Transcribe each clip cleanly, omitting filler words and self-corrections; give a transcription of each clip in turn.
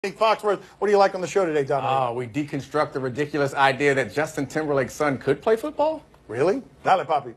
Foxworth, what do you like on the show today, Dom? We deconstruct the ridiculous idea that Justin Timberlake's son could play football? Really? Dale, papi.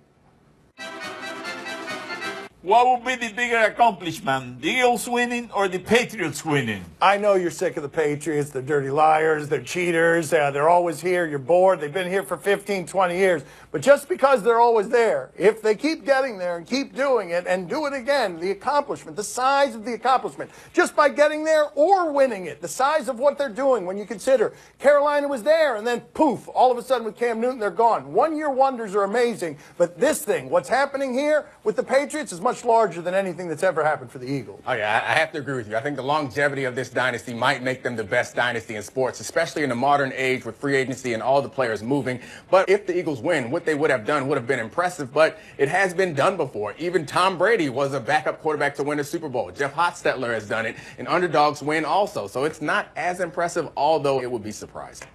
What would be the bigger accomplishment, the Eagles winning or the Patriots winning? I know you're sick of the Patriots. They're dirty liars. They're cheaters. They're always here. You're bored. They've been here for 15, 20 years. But just because they're always there, if they keep getting there and keep doing it and do it again, the accomplishment, the size of the accomplishment, just by getting there or winning it, the size of what they're doing when you consider Carolina was there and then poof, all of a sudden with Cam Newton, they're gone. One-year wonders are amazing, but this thing, what's happening here with the Patriots is much larger than anything that's ever happened for the Eagles. Oh, yeah, I have to agree with you. I think the longevity of this dynasty might make them the best dynasty in sports, especially in the modern age with free agency and all the players moving. But if the Eagles win, what they would have done would have been impressive, but it has been done before. Even Tom Brady was a backup quarterback to win a Super Bowl. Jeff Hostetler has done it, and underdogs win also. So it's not as impressive, although it would be surprising.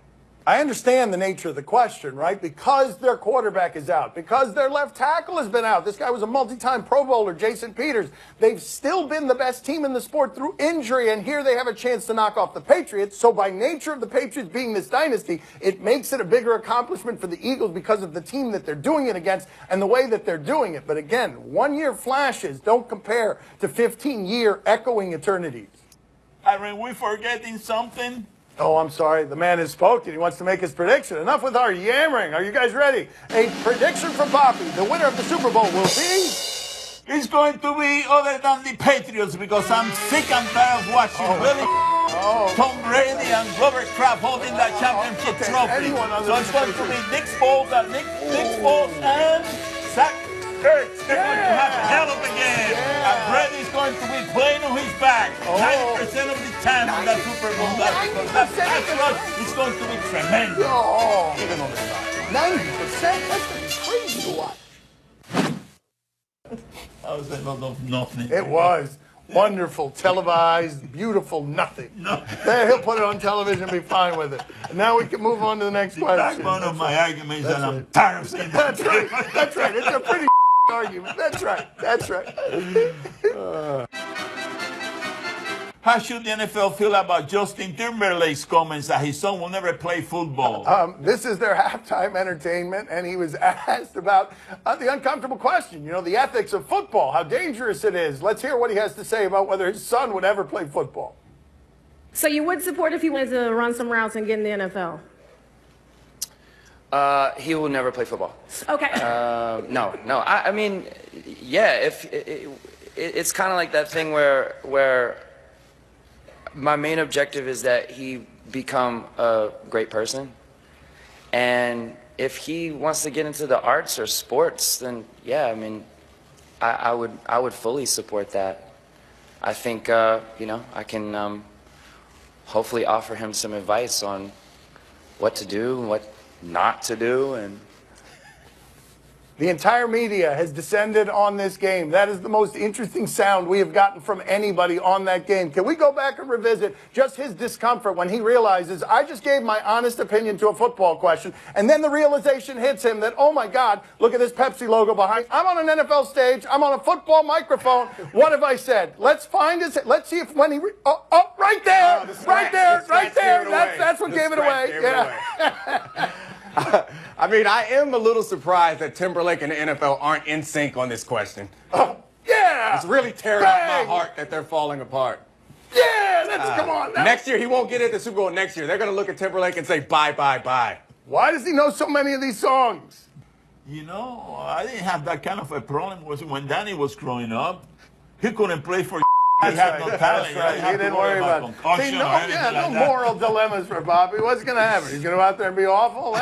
I understand the nature of the question, right? Because their quarterback is out, because their left tackle has been out. This guy was a multi-time Pro Bowler, Jason Peters. They've still been the best team in the sport through injury, and here they have a chance to knock off the Patriots. So by nature of the Patriots being this dynasty, it makes it a bigger accomplishment for the Eagles because of the team that they're doing it against and the way that they're doing it. But again, one-year flashes don't compare to 15-year echoing eternities. Are we forgetting something? Oh, I'm sorry. The man has spoken. He wants to make his prediction. Enough with our yammering. Are you guys ready? A prediction from Poppy. The winner of the Super Bowl will be... It's going to be other than the Patriots because I'm sick and tired of watching Tom Brady and Robert Kraft holding that championship trophy. So it's going to be Nick Foles and Zach Ertz. They're going to have a hell of a game. And Brady's going to be playing on his back 90% of the time in that Super Bowl. That's right. It's going to be tremendous. Even on the side. 90%? That's crazy to watch. That was a lot of nothing. It was. Wonderful, televised, beautiful, nothing. No. There, he'll put it on television and be fine with it. And now we can move on to the next question. One of my arguments that I'm tired of saying that. That's right. That's right. It's a pretty argument. That's right. That's right. How should the NFL feel about Justin Timberlake's comments that his son will never play football? This is their halftime entertainment, and he was asked about the uncomfortable question, you know, the ethics of football, how dangerous it is. Let's hear what he has to say about whether his son would ever play football. So you would support if he wanted to run some routes and get in the NFL? He will never play football. Okay. No. I mean, yeah. It's kind of like that thing where my main objective is that he become a great person, and if he wants to get into the arts or sports, then yeah. I mean, I would fully support that. I think you know, I can hopefully offer him some advice on what to do, what not to do, and the entire media has descended on this game. That is the most interesting sound we have gotten from anybody on that game. Can we go back and revisit just his discomfort when he realizes, I just gave my honest opinion to a football question, and then the realization hits him that, oh my God, look at this Pepsi logo behind. I'm on an NFL stage. I'm on a football microphone. What have I said? Let's find his, let's see if when he, right there, right there. That's what gave it away. Yeah. I mean, I am a little surprised that Timberlake and the NFL aren't in sync on this question. Yeah! It's really tearing up my heart that they're falling apart. Yeah, come on. Next year, he won't get it at the Super Bowl next year. They're going to look at Timberlake and say, bye, bye, bye. Why does he know so many of these songs? You know, I didn't have that kind of a problem when Danny was growing up. He couldn't play for He had no talent. That's right. He didn't worry about it. No moral dilemmas for Bobby. What's going to happen? He's going to go out there and be awful?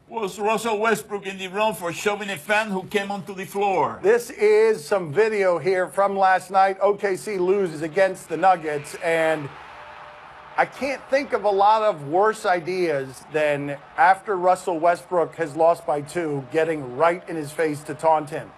Was Russell Westbrook in the wrong for shoving a fan who came onto the floor? This is some video here from last night. OKC loses against the Nuggets, and I can't think of a lot of worse ideas than after Russell Westbrook has lost by 2, getting right in his face to taunt him.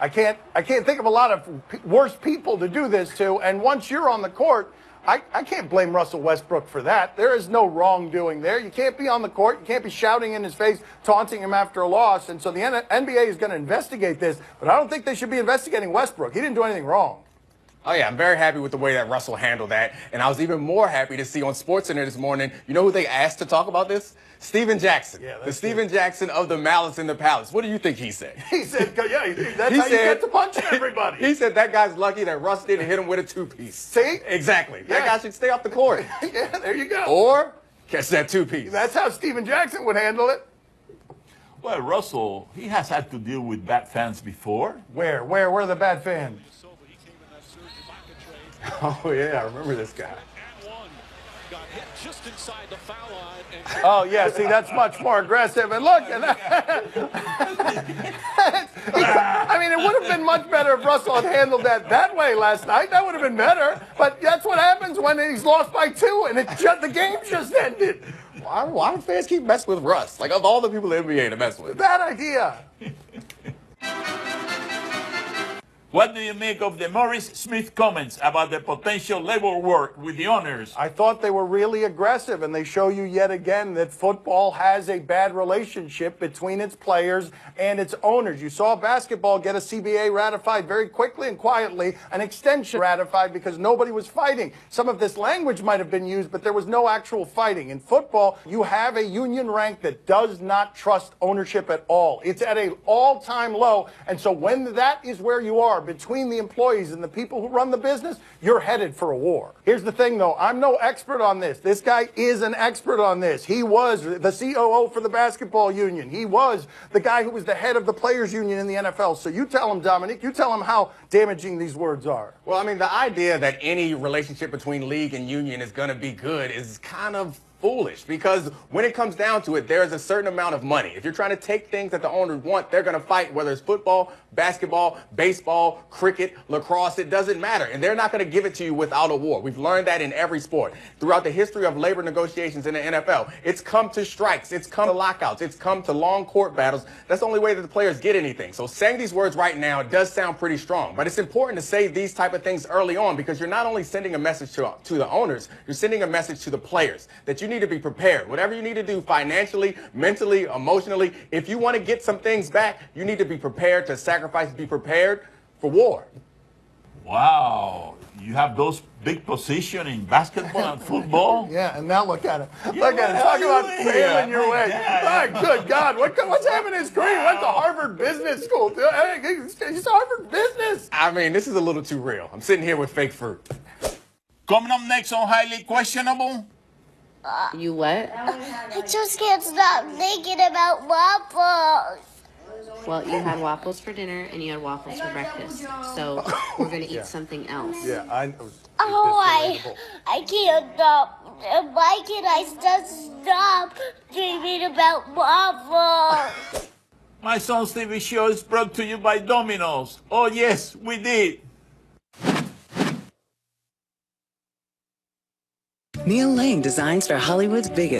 I can't think of a lot of worse people to do this to, and once you're on the court, I can't blame Russell Westbrook for that. There is no wrongdoing there. You can't be on the court. You can't be shouting in his face, taunting him after a loss. And so the NBA is going to investigate this, but I don't think they should be investigating Westbrook. He didn't do anything wrong. Oh, yeah, I'm very happy with the way that Russell handled that. And I was even more happy to see on SportsCenter this morning, you know who they asked to talk about this? Steven Jackson. Yeah, the Steven Jackson of the Malice in the Palace. What do you think he said? He said, yeah, that's how you get to punching everybody. He said that guy's lucky that Russ didn't hit him with a two-piece. See? Exactly. Yeah. That guy should stay off the court. Yeah, there you go. Or catch that two-piece. That's how Steven Jackson would handle it. Well, Russell, he has had to deal with bad fans before. Where are the bad fans? Oh, yeah, I remember this guy. Got hit just inside the foul line. Oh, yeah, see, that's much more aggressive. And look, I mean, it would have been much better if Russell had handled that way last night. That would have been better. But that's what happens when he's lost by 2 and the game just ended. Why do fans keep messing with Russ? Like, of all the people in the NBA to mess with. Bad idea. What do you make of Demaurice Smith comments about the potential labor work with the owners? I thought they were really aggressive, and they show you yet again that football has a bad relationship between its players and its owners. You saw basketball get a CBA ratified very quickly and quietly, an extension ratified because nobody was fighting. Some of this language might have been used, but there was no actual fighting. In football, you have a union rank that does not trust ownership at all. It's at an all-time low, and so when that is where you are, between the employees and the people who run the business, you're headed for a war. Here's the thing, though. I'm no expert on this. This guy is an expert on this. He was the COO for the basketball union. He was the guy who was the head of the players union in the NFL. So you tell him, Dominique, you tell him how damaging these words are. Well, I mean, the idea that any relationship between league and union is going to be good is kind of foolish, because when it comes down to it, there's a certain amount of money. If you're trying to take things that the owners want, they're going to fight, whether it's football, basketball, baseball, cricket, lacrosse, it doesn't matter. And they're not going to give it to you without a war. We've learned that in every sport. Throughout the history of labor negotiations in the NFL, it's come to strikes, it's come to lockouts, it's come to long court battles. That's the only way that the players get anything. So saying these words right now does sound pretty strong, but it's important to say these type of things early on, because you're not only sending a message to the owners, you're sending a message to the players that you need to be prepared. Whatever you need to do financially, mentally, emotionally, if you want to get some things back, you need to be prepared to sacrifice, be prepared for war. Wow. You have those big positions in basketball and football? Yeah, and now look at him. Yeah, Look at him. Talk about yeah, failing your way. yeah, My good God, what's happening in his career? He went to Harvard Business School. He's Harvard Business. I mean, this is a little too real. I'm sitting here with fake fruit. Coming up next on Highly Questionable. You what? I just can't stop thinking about waffles. Well, you had waffles for dinner and you had waffles for breakfast. So we're going to eat something else. Yeah, I can't stop. Why can't I just stop dreaming about waffles? My Son's TV show is brought to you by Domino's. Oh, yes, we did. Neil Lang designs for Hollywood's biggest.